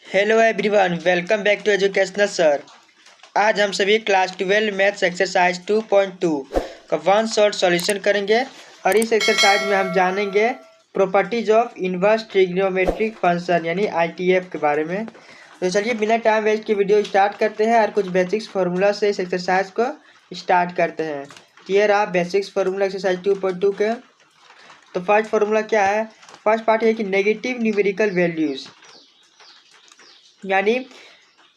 Hello everyone, welcome back to educational sir. आज हम सभी क्लास 12 मैथ्स एक्सरसाइज 2.2 का वन शॉट सॉल्यूशन करेंगे और इस एक्सरसाइज में हम जानेंगे properties of inverse trigonometric function यानी आईटीएफ के बारे में। तो चलिए बिना टाइम वेस्ट की वीडियो स्टार्ट करते हैं और कुछ बेसिक्स फार्मूला से इस एक्सरसाइज को स्टार्ट करते हैं। क्लियर आप बेसिक्स फार्मूला एक्सरसाइज 2.2 के। तो फर्स्ट फार्मूला क्या है? फर्स्ट पार्ट है कि नेगेटिव न्यूमेरिकल वैल्यूज यानी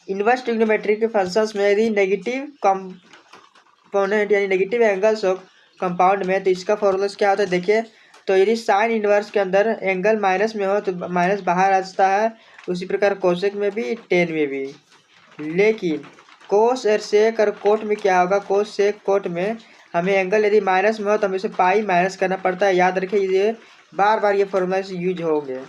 इनवर्स ट्रिग्नोमेट्री के फंक्शंस में यदि नेगेटिव कंपोनेंट यानी नेगेटिव एंगल्स हो कंपाउंड में तो इसका फॉर्मूला क्या होता है देखिए। तो यदि साइन इनवर्स के अंदर एंगल माइनस में हो तो माइनस बाहर आता है, उसी प्रकार कोसेक में भी, टेन में भी। लेकिन कोस और सेक और कोट में क्या होगा? कोस सेक कोट में हमें एंगल यदि माइनस में हो तो हमें इसे पाई माइनस करना पड़ता है। याद रखिए ये बार बार ये फॉर्मूला यूज होंगे।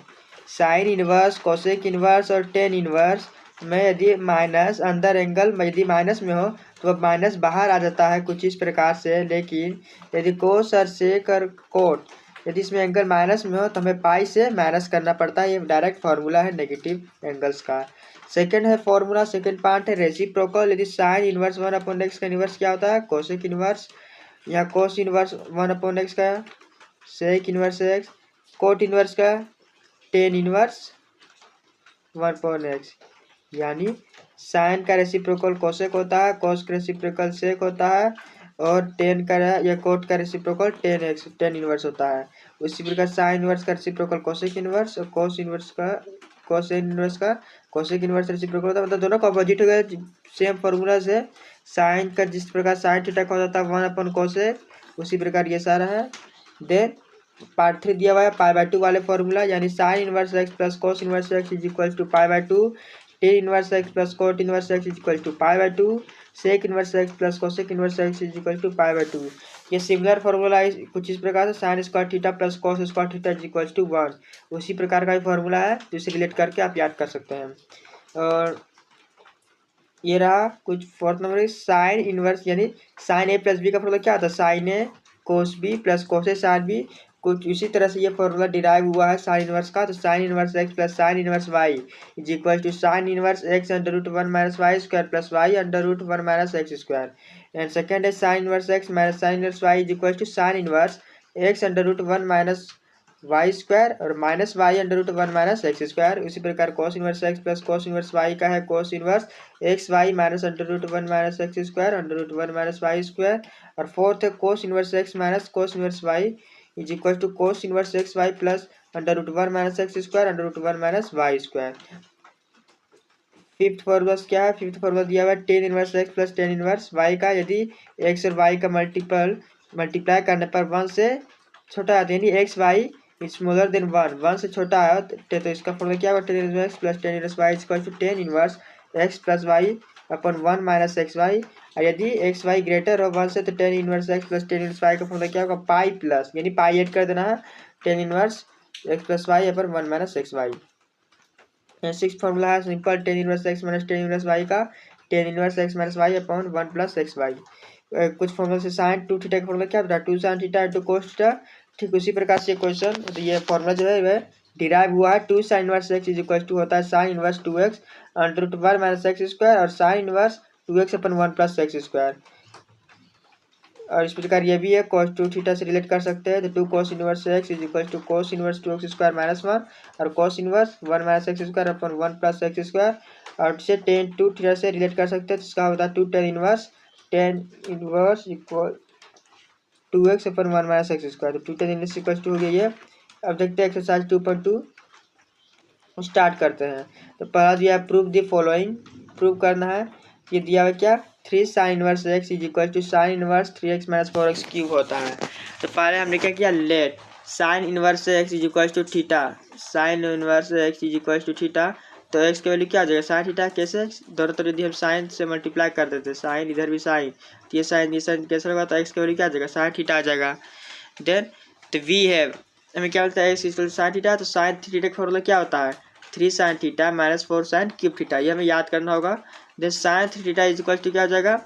साइन इनवर्स, कोसेक इनवर्स और टेन इनवर्स में यदि माइनस अंदर एंगल यदि माइनस में हो तो माइनस बाहर आ जाता है कुछ इस प्रकार से। लेकिन यदि कोस और सेक और कोट यदि इसमें एंगल माइनस में हो तो हमें पाई से माइनस करना पड़ता है। ये डायरेक्ट फार्मूला है नेगेटिव एंगल्स का। सेकंड है फार्मूला, सेकंड पार्ट है रेसिप्रोकल। यदि साइन इनवर्स 1/x का इनवर्स क्या होता है? कोसेक इनवर्स, या कोस इनवर्स 1/x का sec inverse x, cot inverse का टेन इनवर्स 1/x। यानी साइन का रेसिप्रोकल कोसेक होता है, कोस का रेसिप्रोकल सेक होता है और टेन का या कोट का रेसिप्रोकल टेन इनवर्स होता है। उसी प्रकार साइन इनवर्स का रेसिप्रोकल कोसेक इनवर्स और कोस इनवर्स का कोसेन इनवर्स का कोसेक इनवर्स रेसिप्रोकल होता है। मतलब दोनों का अपोजिट हो गया सेम फार्मूला से। साइन का जिस प्रकार साइन थीटा का होता था 1/कोसेक, उसी प्रकार ये सारा है। देन पार्ट 3 दिया हुआ है पाई/2 वाले फॉर्मूला, यानी sine inverse x plus cos inverse x is equal to पाई/2, tan inverse x plus cot inverse x is equal to पाई/2, sec inverse x plus cosec inverse x is equal to पाई/2। ये similar formula कुछ इस प्रकार से sine square theta plus cos square theta is equal to 1, उसी प्रकार का फॉर्मूला है जिसे रिलेट करके आप याद कर सकते हैं। और ये रहा कुछ फोर्थ नंबर साइन इनवर्स यानी साइन ए प्लस बी का फॉर्मूला क्या होता है? साइन ए कोस बी प्लस कोस ए साइन बी। कुछ इसी तरह से ये फॉर्मूला डिराइव हुआ है साइन इनवर्स का। तो sine inverse x plus sine inverse y is equal to sine inverse x under root 1 minus y square plus y under root 1 minus x square. And second है sine inverse x minus sine inverse y is equal to sine inverse x under root 1 minus y square और minus y under root 1 minus x square. उसी प्रकार cos inverse x plus cos inverse y का है cos inverse x y minus under root 1 minus x square under root 1 minus y square. और fourth है cos inverse x minus cos inverse y is equal to cos inverse x y plus under root 1 minus x square under root 1 minus y square. Fifth formula क्या है? Fifth formula दिया हुआ है tan inverse x plus tan inverse y का। यदि x और Y का multiply करने पर 1 से छोटा आता है, यानी एक्स वाई स्मॉलर देन 1 से छोटा है तो इसका फॉर्मूला क्या होगा? Tan inverse x plus tan inverse y equal to tan inverse x plus y upon 1 minus x y. और यदि एक्स वाई ग्रेटर हो 1 से तो tan inverse x plus tan inverse y का फॉर्मूला क्या होगा? पाई प्लस, यानी पाई add कर देना है, tan inverse x plus y upon 1 minus x y. Six formula है simple tan inverse x minus tan inverse y का, tan inverse x minus y upon 1 plus x y. कुछ formula से sine two theta का formula क्या होता है? Two sine theta into cos theta. ठीक उसी प्रकार से क्वेश्चन तो ये फॉर्मूला जो है वह डिराइव हुआ है two sine inverse x is equal to होता है sine inverse 2x under root 1 minus x square और sine inverse 2x upon 1 plus x square. और इस प्रकार ये भी है cos 2 थीटा से रिलेट कर सकते हैं। तो 2 cos inverse x is equal to cos inverse 2x square minus 1 और cos inverse 1 minus x square upon 1 plus x square. और इसे टेन 2 थीटा से रिलेट कर सकते हैं तो इसका होता है 2 tan inverse equal 2x upon 1 minus x square. तो 2 टेन इनवर्स इक्वल टू हो गया ये। अब देखते हैं एक्सरसाइज 2.2 स्टार्ट करते हैं। तो पहला दिया है प्रूव द फॉलोइंग, प्रूव करना है। ये दिया हुआ क्या? 3 sine inverse x is equal to sine inverse 3x minus 4x cube होता है। तो पहले हमने क्या किया? Let sine inverse x is equal to theta, sine inverse x is equal to theta. तो एक्स की वैल्यू क्या आ जाएगा? Sine theta. कैसे? दोनों तरफ यदि हम साइन से मल्टीप्लाई कर देते, साइन इधर भी साइन, तो ये साइन कैसे होगा? तो एक्स की वैल्यू क्या आ जाएगा? साइन थीटा आ जाएगा। देन तो वी हैव, हमें क्या बोलता है? X equal to sine theta. तो साइन थीटा का फॉर्मूला क्या होता है? 3 sine theta minus 4 sine cube theta. ये हमें याद करना होगा। Then sine theta is equal to क्या हो जाएगा?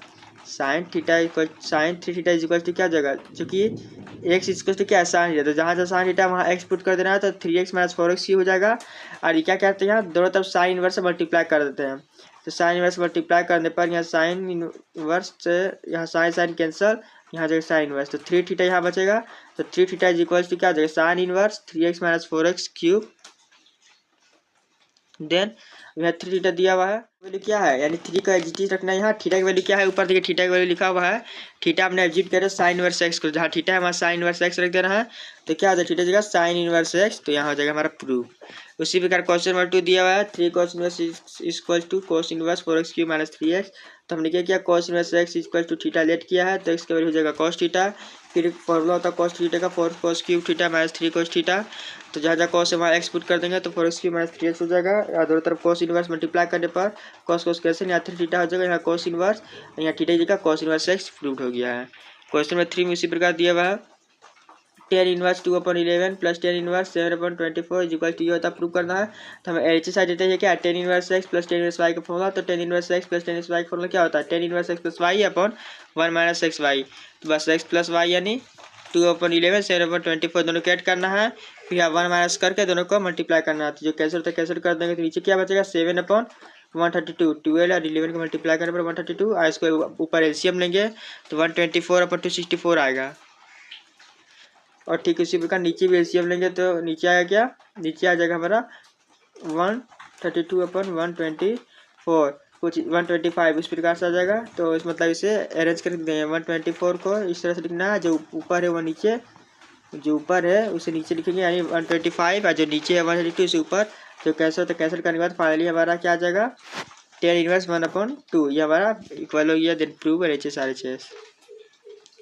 Sine theta equal sine three theta equal to क्या जगह, क्योंकि एक्स इक्वल टू क्या है साइन थीटा, तो जहाँ जहाँ साइन थीटा वहाँ एक्स पुट कर देना है, तो 3x माइनस 4x ही हो जाएगा। और ये क्या कहते हैं यहाँ दोनों तरफ साइन इनवर्स से मल्टीप्लाई कर देते हैं, तो साइन इनवर्स मल्टीप्लाई करने पर यहाँ साइन इनवर्स से यहाँ साइन साइन कैंसल, यहाँ जगह साइन इनवर्स, तो 3 थीटा यहाँ बचेगा। तो 3 थीटा इज इक्वल टू क्या जगह sine inverse 3x minus 4x cube. Then यहाँ 3 थीटा दिया हुआ है, वैल्यू क्या है यानी 3 का एग्जिट रखना है। यहाँ थीटा की वैल्यू क्या है, ऊपर देखिए थीटा की वैल्यू लिखा हुआ है, थीटा हमने एग्जिट करे साइन इनवर्स एक्स को, जहाँ थीटा है वहाँ साइन इनवर्स एक्स रख देना है, तो क्या हो जाएगा थीटा जगह साइन इनवर्स एक्स, तो यहाँ हो जाएगा हमारा प्रूफ। उसी प्रकार क्वेश्चन नंबर 2 दिया हुआ है 3 cos inverse equal to cos inverse 4x cube minus 3x। तो हमने क्या किया cos inverse x equal to theta let किया है, तो एक्स का वैल्यू हो जाएगा cos थीटा, फिर फॉर्मूला होता है cos थीटा का 4 cos cube theta minus 3 cos theta, तो जहाँ जहाँ cos है वहाँ एक्स पुट कर देंगे, तो 4x क्यूब माइनस 3x हो जाएगा। या दोनों तरफ cos इनवर्स मल्टीप्लाई करने पर cos cos कैसे यहाँ 3 थीटा हो जाएगा, यहाँ cos इनवर्स, यहाँ थीटा की जगह cos इनवर्स एक्स प्रूव्ड हो गया है। क्वेश्चन नंबर 3 में इसी प्रकार दिया हुआ है tan inverse 2/11 plus tan inverse 7/24 is equal to, ये होता है प्रूव करना है। तो हमें एच साइड देते हैं क्या tan inverse x plus tan inverse y का फॉर्मूला, तो tan inverse x plus tan inverse y का फॉर्मूला क्या होता है tan inverse x plus y upon 1 minus x y, तो बस x प्लस y यानी 2/11 7/24 दोनों को ऐड करना है, फिर यहाँ 1 माइनस करके दोनों को मल्टीप्लाई करना है, तो जो कैंसिल होता है कैंसिल कर देंगे, तो नीचे क्या बचेगा 7/132, 12 और 11 को मल्टीप्लाई करने पर 132, और इसको ऊपर एलसीएम लेंगे तो 124/264 आएगा। और ठीक इसी प्रकार नीचे भी एलसीएम लेंगे तो नीचे आएगा क्या, नीचे आ जाएगा हमारा 132/124 कुछ 125 इस प्रकार से आ जाएगा। तो इस मतलब इसे अरेंज कर देंगे, 124 को इस तरह से लिखना है, जो ऊपर है वो नीचे, जो ऊपर है उसे नीचे लिखेंगे यानी 125, और जो नीचे है 132 इसे ऊपर, जो कैंसिल तो कैंसिल करने के बाद फाइनली हमारा क्या आ जाएगा tan इनवर्स 1/2, ये हमारा इक्वल हो गया। देन प्रूव है RHS।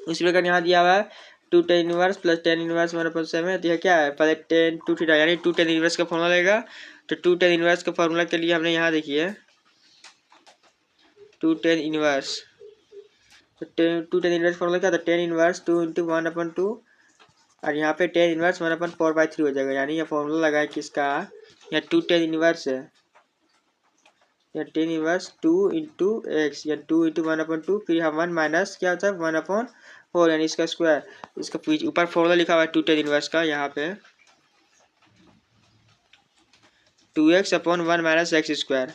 उसी प्रकार यहाँ दिया हुआ है 2 tan inverse plus tan inverse 1/7, तो यह क्या है पहले tan 2 थीटा यानी 2 tan इनवर्स का फॉर्मूला लेगा, तो 2 tan इनवर्स का फॉर्मूला के लिए हमने यहाँ देखिए 2 tan इनवर्स, तो 2 tan इनवर्स फॉर्मूला क्या था tan इनवर्स 2 × 1/2, और यहाँ पे tan इनवर्स 1/4/3 हो जाएगा, यानी यह फॉर्मूला लगा है किसका, यहाँ 2 tan इनवर्स है, या tan इनवर्स 2 × x या 2 × 1/2, फिर यहाँ 1 माइनस क्या होता है 1/4 यानी इसका स्क्वायर, इसका ऊपर फॉर्मूला लिखा हुआ है 2 tan इनवर्स का, यहाँ पे 2x/1 माइनस एक्स स्क्वायर,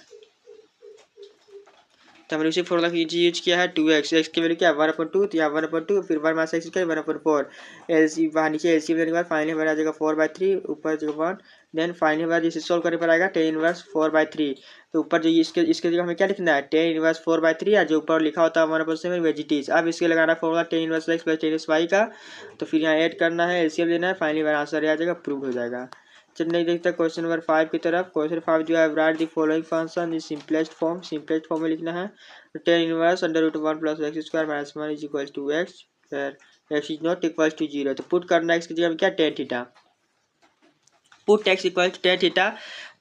तो हमने उसी फॉर्मूला की यूज किया है 2x, x की वैल्यू क्या है 1/2, तो यहाँ 1/2 फिर 1 माइनस एक्स स्क्वायर 1/4, एलसी वहाँ नीचे एलसीएम लेने के बाद फाइनली हमारा आ जाएगा 4/3, ऊपर जो 1, देन फाइनली हमारा जिसे सॉल्व करने पर आएगा tan इनवर्स 4/3, तो ऊपर जो इसके जगह हमें क्या लिखना है tan इनवर्स 4/3, और जो ऊपर लिखा होता है 1/7 वेजिटीज। अब इसके लगाना formula tan inverse x plus tan inverse y का, तो फिर यहाँ ऐड करना है एलसीएम लेना है, फाइनली हमारा आंसर आ जाएगा प्रूव हो जाएगा। चलिए नहीं देखते क्वेश्चन नंबर 5 की तरफ। क्वेश्चन 5 जो है write the following function in simplest form में लिखना है, tan inverse √1 plus x square minus 1 is equal to x, फिर x is not equal to 0, तो पुट करना है एक्स की जगह में क्या tan theta, put x equal to tan theta,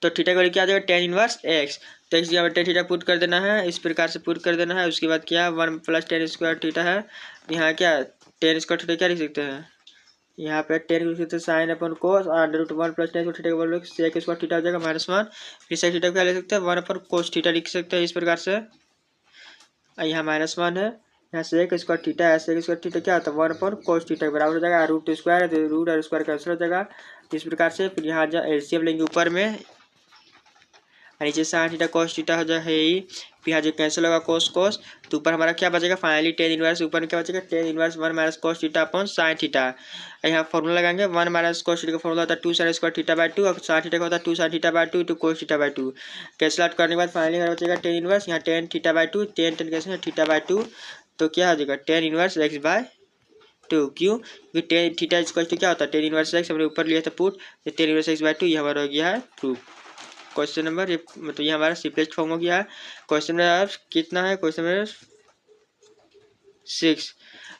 तो थीटा का क्या आ जाएगा tan इनवर्स एक्स, तो एक्स की जगह में tan थीटा पुट कर देना है, इस प्रकार से पुट कर देना है। उसके बाद क्या 1 प्लस tan स्क्वायर थीटा है, यहाँ क्या tan स्क्वायर थीटा क्या लिख सकते हैं, यहाँ पे tan लिख सकते हैं साइन अपन कोस, और √1 प्लस tan थीटा का बोलो सेक स्क्वायर थीटा हो जाएगा -1, फिर सेक थीटा क्या लिख सकते हैं 1 अपन कोस थीटा लिख सकते हैं इस प्रकार से, यहाँ -1 है, यहाँ सेक स्क्वायर थीटा है, सेक स्क्वायर थीटा क्या होता है 1 अपन कोस थीटा बराबर हो जाएगा रूट स्क्वायर, तो रूट और स्क्वायर कैंसिल हो जाएगा इस प्रकार से। फिर यहाँ एलसीएम लेंगे ऊपर में, नीचे साइन थीटा कॉस थीटा हो जाए ही, फिर यहाँ जो कैंसिल होगा कोस कोस, तो ऊपर हमारा क्या बचेगा फाइनली tan इनवर्स, ऊपर में क्या बचेगा tan inverse 1 minus cos theta upon sine theta, यहाँ फॉर्मूला लगाएंगे 1 माइनस कॉस थीटा का फॉर्मूला होता है 2 साइन स्क्वायर थीटा/2, और साइन थीटा का होता है 2 साइन थीटा/2 × कोस थीटा/2, कैंसिल आउट करने के बाद फाइनली हमारा बचेगा tan इनवर्स, यहाँ tan थीटा/2 tan कैसे थीटा/2, तो क्या हो जाएगा tan इनवर्स x/2, क्यों क्योंकि tan थीटा इक्वल टू क्या होता है tan इनवर्स x, हमने ऊपर लिया था पुट, तो tan इनवर्स x/2 ये हमारा हो गया है प्रूफ। क्वेश्चन नंबर ये मतलब ये हमारा सिंपलेस्ट फॉर्म हो गया है। क्वेश्चन नंबर कितना है, क्वेश्चन नंबर 6,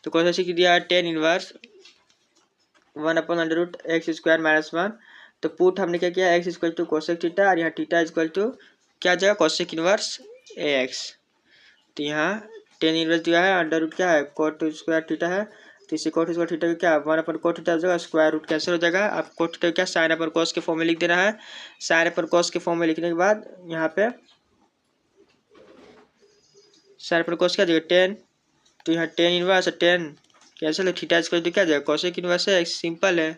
तो क्वेश्चन 6 दिया है tan inverse 1/√x square minus 1, तो पुट हमने क्या किया x equal to cosec theta, और यहाँ थीटा इक्वल टू क्या जाएगा कोसेक इनवर्स ax, तो यहाँ tan इनवर्स दिया है अंडर रूट क्या है कोट स्क्वायर थीटा है, तो इसे कोट स्क्वायर थीटा क्या 1/कोट थीटा हो जाएगा, स्क्वायर रूट कैंसिल हो जाएगा। अब कोट थीटा क्या साइन अपर कॉस के फॉर्म में लिख देना है, साइन अपर कॉस के फॉर्म में लिखने के बाद यहाँ पे साइन अपर कॉस क्या देगा tan तो यहाँ tan inverse 10 cancel, theta square तो क्या जाएगा कोसेक इनवर्स है, सिंपल है।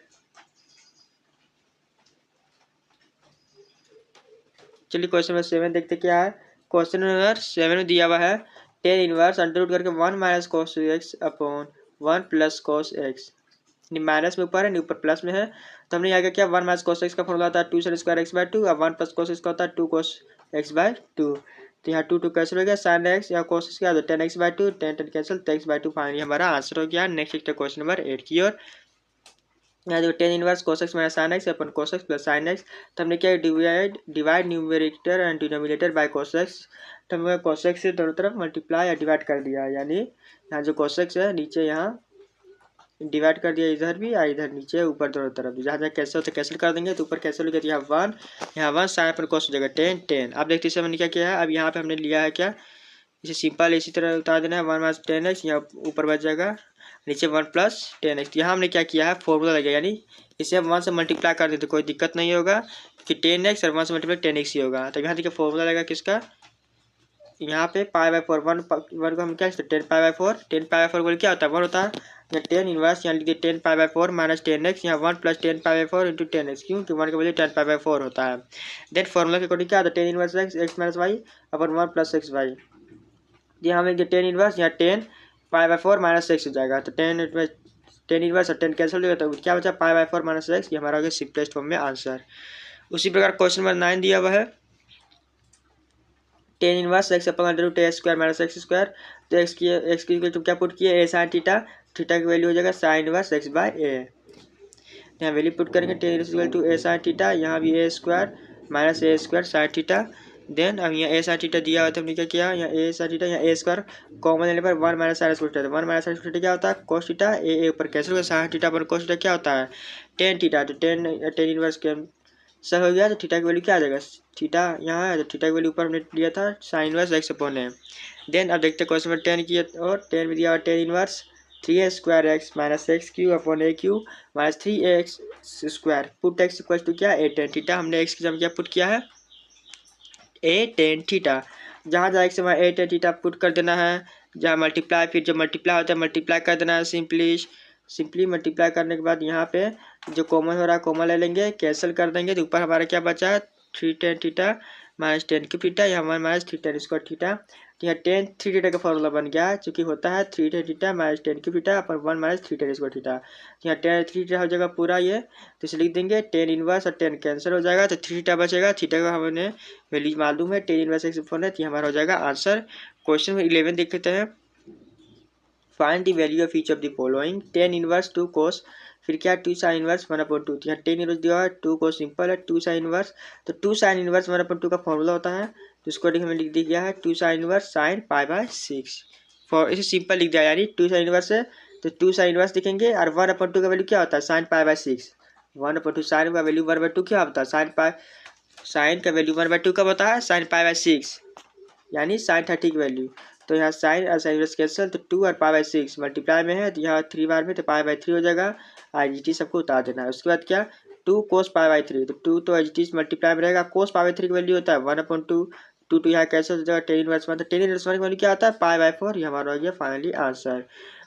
चलिए क्वेश्चन नंबर 7 देखते क्या है। क्वेश्चन नंबर 7 में दिया हुआ है टेन इनवर्स अंडर रूट करके 1 minus cos x upon 1 plus cos x, minus में ऊपर है नहीं ऊपर प्लस में है, तो हमने यहाँ क्या 1 माइनस कोस एक्स का फॉर्मूला होता है 2 sin स्क्वायर एक्स बाय 2 और 1 प्लस कोस एक्स का होता है 2 कोस एक्स बाय 2। तो यहाँ 2 कैंसिल हो गया, साइन एक्स या कोस एक्स क्या होता है 10 एक्स बाय 2, 10 कैंसिल, तो एक्स बाय 2 फाइनली हमारा आंसर हो गया। नेक्स्ट क्वेश्चन नंबर 8 की ओर। यहाँ देखो tan inverse cos x minus sine x upon cos x plus sine x, तो हमने क्या divide numerator and denominator by cos x, तो हमने कोस एक्स से दोनों तरफ मल्टीप्लाई या डिवाइड कर दिया, यानी यहाँ जो कोस एक्स है नीचे यहाँ डिवाइड कर दिया, इधर भी या इधर नीचे ऊपर दोनों तरफ, जहाँ जहाँ कैंसिल होता है कैंसिल कर देंगे, तो ऊपर कैंसिल हो गया, तो यहाँ वन साइन पर कोस हो जाएगा 10 10। अब देखते हैं हमने क्या किया है, अब यहाँ पे हमने लिया है क्या, इसे सिंपल इसी तरह उतार देना है 1 माइनस 10x, यहाँ ऊपर बच जाएगा नीचे 1 प्लस 10x। यहाँ हमने क्या किया है फॉर्मूला लगेगा, यानी इसे हम 1 से मल्टीप्लाई कर देते कोई दिक्कत नहीं होगा कि 10x और 1 से मल्टीप्लाई 10x ही होगा। तो यहाँ देखिए फॉर्मूला लगेगा किसका, यहाँ पे पाई बाई 4 वन को हम क्या 10 पाई बाई 4, 10 पाई बाई 4 बोले क्या होता है 1 होता है, या 10 इनवर्स यहाँ लिख दिए 10 पाई बाई 4 माइनस 10x, यहाँ 1 plus 10 pi by 4 into 10x, क्यों कि 1 के बजाय 10 पाई बाई 4 होता है। देन फॉर्मूला के अकॉर्डिंग क्या होता है 10 inverse x minus Y upon 1 plus x Y, यहाँ हमें 10 इनवर्स यहाँ 10 पाई बाई 4 माइनस एक्स हो जाएगा, तो 10 इनवर्स और 10 कैंसिल हो जाएगा, तो क्या बचा पाई बाई 4 माइनस एक्स, ये हमारा हो गया सिंपलेस्ट फॉर्म में आंसर। उसी प्रकार क्वेश्चन नंबर 9 दिया हुआ है 10 inverse x upon under root a square minus x square, तो एक्स की तो क्या पुट किया ए साइन थीटा, थीटा की वैल्यू हो जाएगा sine inverse x by a, यहाँ वैल्यू पुट करेंगे 10 equal to a sine theta, यहाँ भी a square minus a square sine theta. Then अब यहाँ ए साइन थीटा दिया हुआ था हमने क्या किया, यहाँ ए साइन थीटा यहाँ ए स्क्वायर कॉमन लेने पर 1 minus sign square theta, 1 minus sine square क्या होता है कोस थीटा, ए ऊपर कैंसिल होगा, साइन थीटा पर कोस थीटा क्या होता है 10 थीटा, तो 10 इनवर्स के सब हो गया, तो थीटा की वैल्यू क्या आ जाएगा, थीटा यहाँ है तो थीटा की वैल्यू ऊपर हमने लिया था साइन इनवर्स एक्स अपॉन है। देन अब देखते हैं क्वेश्चन नंबर 10 की, और 10 में दिया हुआ 10 inverse 3a square x minus x cube upon a cube minus 3x square, put x equal to क्या ए टेन थीटा, हमने एक्स की जगह क्या पुट किया है ए टेन थीटा, जहाँ जहाँ एक्स ए टेन थीटा पुट कर देना है, जहाँ मल्टीप्लाई फिर जो मल्टीप्लाई होता है मल्टीप्लाई कर देना है, सिंपली मल्टीप्लाई करने के बाद यहाँ पे जो कॉमन हो रहा है कॉमन ले लेंगे, कैंसिल कर देंगे, तो ऊपर हमारा क्या बचा है 3 tan theta minus 10 cube theta, यहाँ हमारा माइनस 3 टेन स्क्वायर थीटा, तो यहाँ 10 3 थीटा का फॉर्मूला बन गया है, चूँकि होता है 3 tan theta minus 10 cube theta upon 1 minus 3 tan square theta, यहाँ 10 3 थीटा हो जाएगा पूरा ये, तो इसे लिख देंगे 10 इनवर्स और 10 कैंसिल हो जाएगा, तो 3 थीटा बचेगा, थीटा का हमने वैल्यू मालूम है 10 इनवर्स एक्स अपॉन है, तो हमारा हो जाएगा आंसर। क्वेश्चन में 11 देख लेते हैं, find the value of each of the following 10 inverse 2 कोस, फिर क्या 2 साइन इनवर्स 1/2, तो यहाँ 10 इनवर्स दिया है 2 कोस सिंपल है 2 साइन इनवर्स, तो 2 साइन इनवर्स 1/2 का फॉर्मूला होता है, तो इसको हमें लिख दिया है 2 sign inverse sine pi by 6, for इसे सिंपल लिख दिया, यानी 2 साइन इनवर्स है तो 2 साइन इनवर्स लिखेंगे, और 1/2 का वैल्यू क्या होता है साइन पाई बाय 6, 1/2 साइन का वैल्यू 1/2 क्या होता है साइन का वैल्यू 1/2 कब होता है साइन पाई बाय 6, यानी साइन 30 की वैल्यू, तो यहाँ साइन और साइन इनवर्स कैंसिल, तो 2 और पाई बाय 6 मल्टीप्लाई में है, तो यहाँ 3 बार में तो पाई बाय 3 हो जाएगा, IGT सबको उतार देना है। उसके बाद क्या 2 कोस पाई बाय 3, तो 2 तो IGT मल्टीप्लाई में रहेगा, कोस पाई बाय 3 की वैल्यू होता है 1/2, 2 यहाँ कैंसिल हो जाएगा 10 इनवर्स 1, तो 10 इनवर्स 1 की वैल्यू क्या आता है पाई बाय 4, ये हमारा हो गया फाइनली आंसर।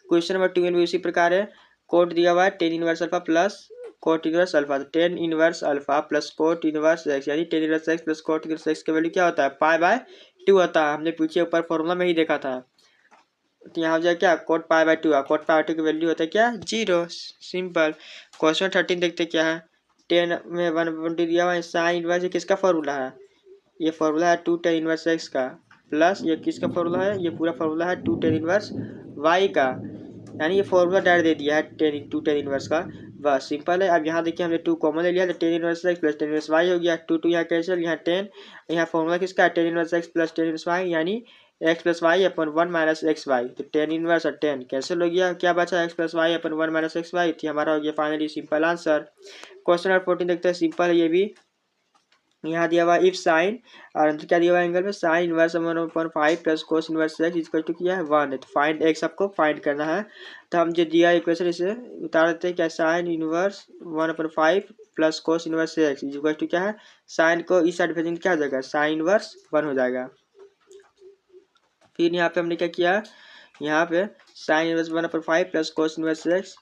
क्वेश्चन नंबर 12 भी इसी प्रकार है, कोट दिया हुआ है 10 inverse alpha plus cot inverse alpha, तो 10 inverse alpha plus cot inverse x, यानी 10 inverse x plus cot inverse x की वैल्यू क्या होता है पाई बाय 2 होता है, हमने पीछे ऊपर फॉर्मूला में ही देखा था, तो यहाँ हो जाए क्या coat pi by 2, coat pi by 2 की वैल्यू होता है क्या 0, सिंपल। क्वेश्चन 13 देखते क्या है, 10 में 1/2 दिया हुआ है, साइन इनवर्स किसका फॉर्मूला है, ये फॉर्मूला है 2 tan इनवर्स एक्स का, प्लस ये किसका फॉर्मूला है, ये पूरा फॉर्मूला है 2 tan इनवर्स वाई का, यानी ये फॉर्मूला डायरेक्ट दे दिया है 2 tan इनवर्स का, बस सिंपल है। अब यहाँ देखिए हमने 2 कॉमन ले लिया, तो 10 inverse x plus 10 inverse y हो गया, 2 यहाँ कैंसिल, यहाँ 10, यहाँ फॉर्मूला किसका है 10 inverse x plus 10 inverse y, यानी x plus y upon 1 minus x y, तो 10 इनवर्स और 10 कैंसिल हो गया, क्या बचा x plus y upon 1 minus x y, तो हमारा हो गया finally simple answer. Question number 14 देखते हैं, सिंपल है ये भी, यहाँ दिया हुआ इफ साइन और अंदर क्या दिया हुआ एंगल में sine inverse 1/5 plus cos inverse x equal to क्या है 1 है, तो फाइंड एक्स आपको फाइंड करना है, तो हम जो दिया इक्वेशन इसे उतार देते हैं, क्या sine inverse 1/5 plus cos inverse x equal to क्या है, साइन को इस साइड भेजेंगे क्या हो जाएगा साइन इनवर्स 1 हो जाएगा। फिर यहाँ पे हमने क्या किया, यहाँ पे sign inverse 1/5 plus cos inverse x.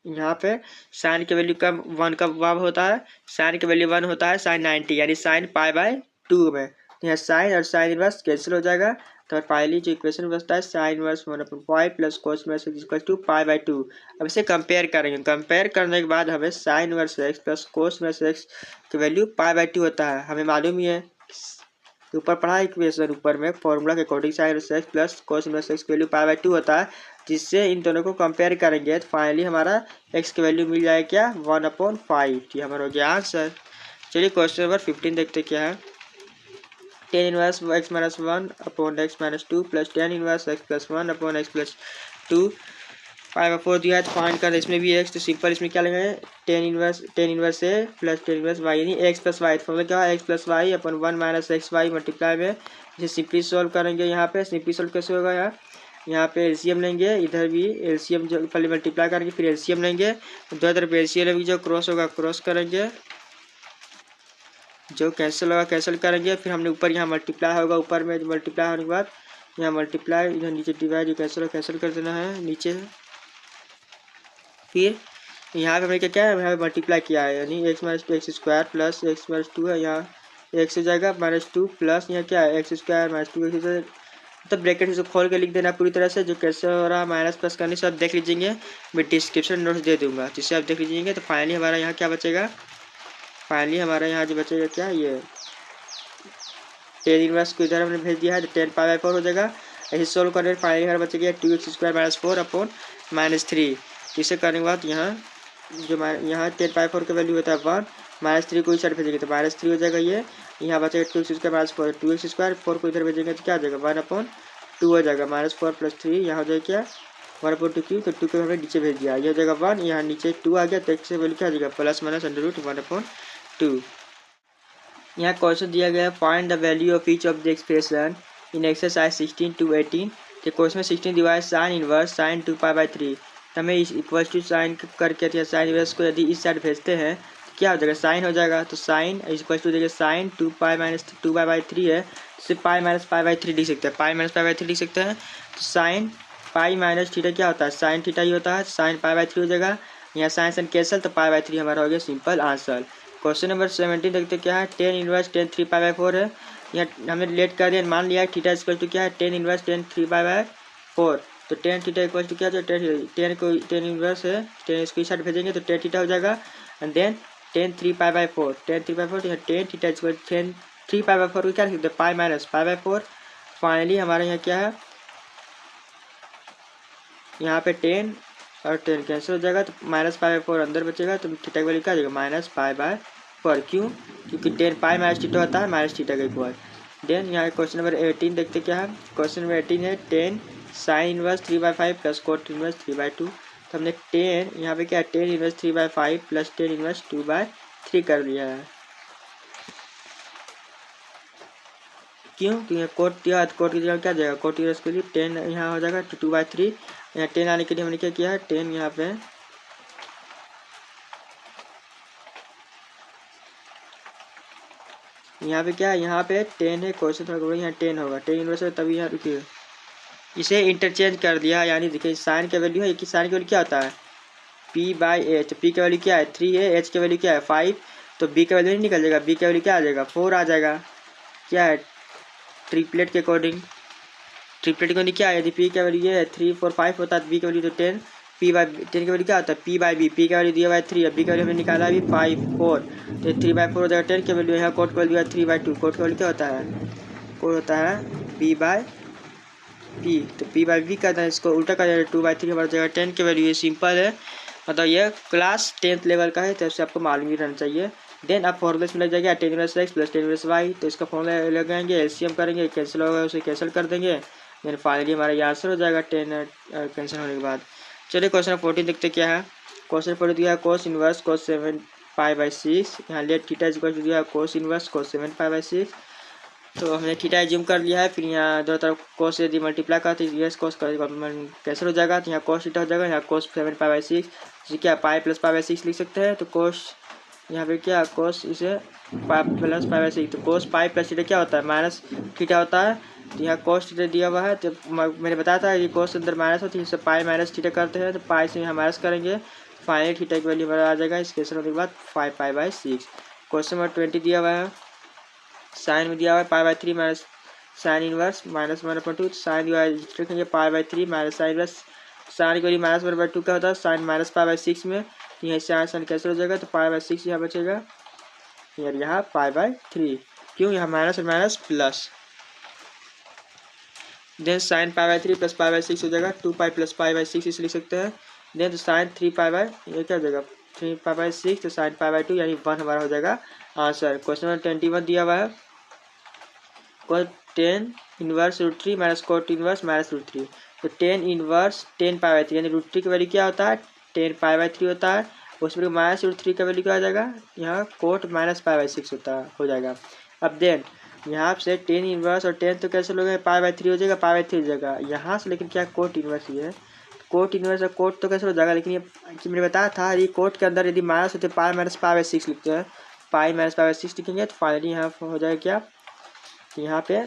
यहाँ पे साइन की वैल्यू का 1 का वाव होता है, साइन की वैल्यू 1 होता है साइन 90 यानी साइन π/2 में। तो यहाँ साइन और साइन इनवर्स कैंसिल हो जाएगा। तो फाइनली जो इक्वेशन बचता है sine inverse 1/5 plus cos inverse x equal to π/2। अब इसे कंपेयर करेंगे, कंपेयर करने के बाद हमें sign inverse x plus cos inverse x की वैल्यू π/2 होता है। हमें मालूम ही है ऊपर पढ़ा इक्वेशन ऊपर में फॉर्मूला के according sign inverse x plus cos inverse x की वैल्यू π/2 होता है, जिससे इन दोनों को कंपेयर करेंगे तो फाइनली हमारा x की वैल्यू मिल जाएगी क्या 1/5। ये हमारा हो गया आंसर। चलिए क्वेश्चन नंबर 15 देखते क्या है। tan inverse x minus 1/x-2 plus tan inverse x plus 1/x+2 π/4 दिया है तो फाइंड कर। इसमें भी x तो सिंपल, इसमें क्या लगेगा tan inverse a plus tan inverse y यानी x प्लस वाई। फॉर्मूला क्या है x plus y upon 1 minus x Y multiply में इसे सिंपली सॉल्व करेंगे। यहाँ पे सिंपली सॉल्व कैसे होगा यार, यहाँ पे एलसीएम लेंगे, इधर भी एलसीएम जो पहले मल्टीप्लाई करेंगे फिर एलसीएम लेंगे, दो तरफ एलसीएम लेंगे, जो क्रॉस होगा क्रॉस करेंगे, जो कैंसिल होगा कैंसिल करेंगे, फिर हमने ऊपर यहाँ मल्टीप्लाई होगा, ऊपर में मल्टीप्लाई होने के बाद यहाँ मल्टीप्लाई, इधर नीचे डिवाइड, जो कैंसिल होगा कैंसिल कर देना है नीचे। फिर यहाँ पे हमने क्या है यहाँ पे मल्टीप्लाई किया है यानी x minus 2 x square plus x minus 2 है, यहाँ x हो जाएगा -2 प्लस यहाँ क्या है एक्स स्क्वायर माइनस 2 एक्स, तो ब्रैकेट से खोल के लिख देना पूरी तरह से। जो कैसे हो रहा है माइनस प्लस करने से आप देख लीजिएगा, मैं डिस्क्रिप्शन नोट्स दे दूंगा जिससे आप देख लीजिएगा। तो फाइनली हमारा यहाँ क्या बचेगा, फाइनली हमारा यहाँ जो बचेगा क्या ये tan इनवर्स को इधर हमने भेज दिया है तो tan π/4 हो जाएगा। ऐसे सोल्व करने फाइनली हमारा बचेगा 2x² - 4/-3। इसे करने के बाद यहाँ जो यहाँ tan π/4 का वैल्यू होता है 1, -3 को इस साइड भेजेंगे तो -3 हो जाएगा। ये यहाँ बचेगा 2x² - 4, 2x², 4 को इधर भेजेंगे तो क्या हो जाएगा 1/2 हो जाएगा, -4 + 3 यहाँ हो जाएगा क्या 1/2 क्यों, तो 2 को हमने नीचे भेज दिया, ये हो जाएगा 1, यहाँ नीचे 2 आ गया तो x से वैल्यू क्या हो जाएगा +-√1/2। यहाँ क्वेश्चन दिया गया है find the value of each of the expression in exercise 16 to 18। तो क्वेश्चन में 16 दिया है साइन इनवर्स साइन 2π/3, तो हमें इस इक्वल टू साइन करके साइन इनवर्स को यदि इस साइड भेजते हैं तो क्या हो जाएगा साइन हो जाएगा। तो साइन इक्वल टू देखिए साइन 2π-2π/3 है, तो π-π/3 लिख सकते हैं, π-π/3 लिख सकते हैं। तो साइन π-θ क्या होता है साइन थीटा ही होता है, साइन π/3 हो जाएगा। यहाँ साइन साइन कैंसल तो π/3 हमारा हो गया सिंपल आंसर। क्वेश्चन नंबर 17 देखते क्या है, tan इनवर्स tan 3π/4 है। यहाँ हमने लेट कर दिया, मान लिया थीटा इक्वल टू क्या है tan इनवर्स tan 3π/4, तो tan थीटा इक्वल टू क्या है tan इनवर्स है, tan इसको इस साइड भेजेंगे तो tan थीटा हो जाएगा, एंड देन tan 3π/4 तो यहाँ tan थीटा इक्वल tan 3π/4 को क्या लिख सकते हैं π-π/4। फाइनली हमारे यहाँ क्या है यहाँ पे tan और tan कैंसिल हो जाएगा तो -π/4 अंदर बचेगा, तो थीटा की वैल्यू क्या आ जाएगा -π/4। क्यों, क्योंकि tan π-θ होता है -θ का इक्वल। देन यहाँ क्वेश्चन नंबर 18 देखते क्या है। क्वेश्चन नंबर 18 है tan sine inverse 3/5 plus cot inverse 3/2। तो हमने tan यहाँ पे क्या है tan inverse 3/5 plus tan inverse 2/3 कर दिया है। क्यों, क्योंकि कोट दिया तो कोट की जगह क्या जाएगा कोट इनवर्स के लिए tan यहाँ हो जाएगा 2/3। यहाँ tan आने के लिए हमने क्या किया है tan यहाँ पे क्या है यहाँ पे tan है, क्वेश्चन थोड़ा यहाँ tan होगा, tan इनवर्स है तभी यहाँ रुकिए इसे इंटरचेंज कर दिया, यानी देखिए साइन का वैल्यू है कि साइन का वैल्यू क्या होता है p/h, p का वैल्यू क्या है 3 है, h का वैल्यू क्या है 5, तो b का वैल्यू नहीं निकल जाएगा, b का वैल्यू क्या आ जाएगा 4 आ जाएगा। क्या है ट्रिपलेट के अकॉर्डिंग, ट्रिपलेट को क्या है यदि p का वैल्यू ये है 3 4 5 होता है, b का वैल्यू तो 10, p/10 का वैल्यू क्या होता है p/b, p का वैल्यू दिया हुआ है 3 है, b का वैल्यू हमने निकाला अभी 5 4, तो 3/4 हो जाएगा। 10 का वैल्यू यहाँ कोट का वैल्यू है 3/2, कोट का वैल्यू क्या होता है कोट होता है p/p, तो p/b करता है, इसको उल्टा कर जाएगा 2/3 हमारा जाएगा 10 की वैल्यू। ये सिंपल है, मतलब ये क्लास 10th लेवल का है तो इससे आपको मालूम ही रहना चाहिए। देन आप फॉर्मूला में लग जाएगा tan inverse x plus tan inverse y, तो इसका फॉर्मूला लगाएंगे एलसीएम करेंगे, कैंसिल होगा उसे कैंसिल कर देंगे, देन फाइनली हमारा ये आंसर हो जाएगा 10 कैंसिल होने के बाद। चलिए क्वेश्चन 14 देखते क्या है। क्वेश्चन 14 दिया है कोस इनवर्स cos 7π/6, यहाँ लेट थीटा इक्वल टू दिया है कोस इनवर्स cos 7π/6, तो हमने थीटा जूम कर लिया है। फिर यहाँ दोनों तरफ कोस यदि मल्टीप्लाई करते हैं यस कोस कैंसिल हो जाएगा, तो यहाँ कोस थीटा हो जाएगा, यहाँ कोस 7π/6 क्या पाई प्लस π/6 लिख सकते हैं, तो कोस यहाँ पे क्या कोस इसे पाई प्लस π/6, तो कोस पाई प्लस थीटा क्या होता है -θ होता है, तो यहाँ कॉस्ट दिया हुआ है, तो मैंने बताया था ये कॉस्ट अंदर माइनस होती है, इससे पाई माइनस थीटा करते हैं, तो पाई से हम माइनस करेंगे, फाइनल थीटा की वैल्यू हमारा आ जाएगा इस केस होने के बाद 5π/6। क्वेश्चन नंबर 20 दिया हुआ है, साइन में दिया हुआ है π/3 minus sine inverse minus 1/2, sine दिया है रखेंगे π/3 माइनस साइन इनवर्स, साइन की वैल्यू माइनस 1/2 का होता है, साइन माइनस π/6 में, यहाँ से साइन कैंसिल हो जाएगा, तो π/6 यहाँ बचेगा, यहाँ π/3, क्यों यहाँ माइनस और minus plus, then sine π/3 plus π/6 हो जाएगा, 2π प्लस π/6 इसे लिख सकते हैं, देन तो साइन 3π ये क्या हो जाएगा 3π/6, तो साइन π/2 यानी 1 हमारा हो जाएगा आंसर। क्वेश्चन नंबर 21 दिया हुआ है, tan inverse √3 minus cot inverse minus √3, तो tan इनवर्स 10π/3 यानी √3 की वैल्यू क्या होता है 10π/3 होता है, उसमें माइनस √3 का वैल्यू क्या हो जाएगा, यहाँ कोट माइनस π/6 हो जाएगा। अब देन यहाँ से tan इनवर्स और tan तो कैसे लोगे π/3 हो जाएगा, π/3 हो जाएगा यहाँ से, लेकिन क्या कोट इनवर्स ही है, कोट इनवर्स और कोट तो कैसे हो जाएगा, लेकिन ये मैंने बताया था ये कोट के अंदर यदि माइनस होते पाई माइनस π/6 लिखते हैं, पाई माइनस π/6 लिखेंगे, तो फाइनली यहाँ हो जाएगा क्या, यहाँ पे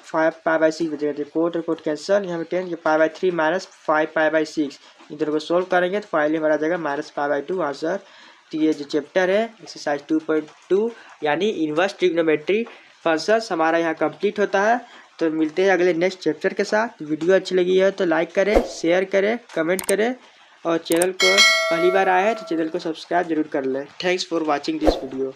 5π/6 बचेगा, तो कोट और कोट कैंसल, यहाँ पे 10 π/3 माइनस 5π/6, इधर को सोल्व करेंगे तो फाइनली हमारा आ जाएगा -π/2 आंसर। तो ये जो चैप्टर है एक्सरसाइज 2.2 यानी इनवर्स ट्रिग्नोमेट्री फंक्शंस हमारा यहाँ कंप्लीट होता है। तो मिलते हैं अगले नेक्स्ट चैप्टर के साथ। वीडियो अच्छी लगी है तो लाइक करें, शेयर करें, कमेंट करें, और चैनल को पहली बार आए हैं तो चैनल को सब्सक्राइब जरूर कर लें। Thanks for watching this video.